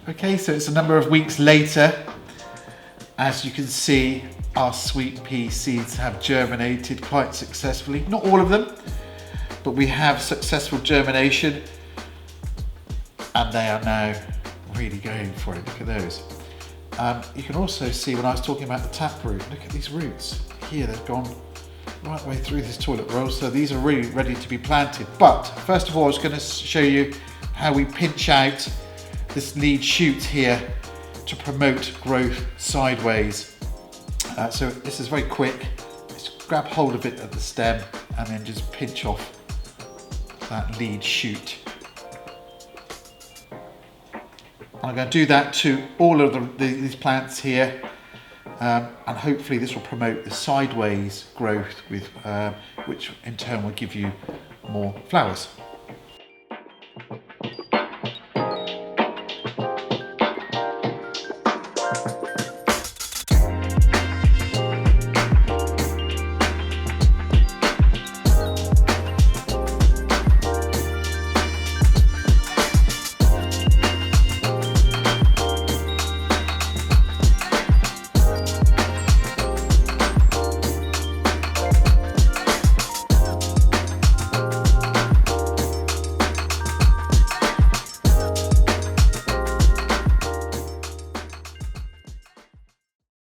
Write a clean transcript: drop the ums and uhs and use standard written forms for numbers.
Okay, so it's a number of weeks later. As you can see, our sweet pea seeds have germinated quite successfully. Not all of them, but we have successful germination, and they are now really going for it. Look at those. You can also see when I was talking about the taproot, look at these roots. Here they've gone right way through this toilet roll, so these are really ready to be planted. But first of all, I was going to show you how we pinch out this lead shoot here to promote growth sideways. So this is very quick. Just grab hold of it at the stem and then just pinch off that lead shoot. I'm going to do that to all of these plants here, and hopefully this will promote the sideways growth, which in turn will give you more flowers.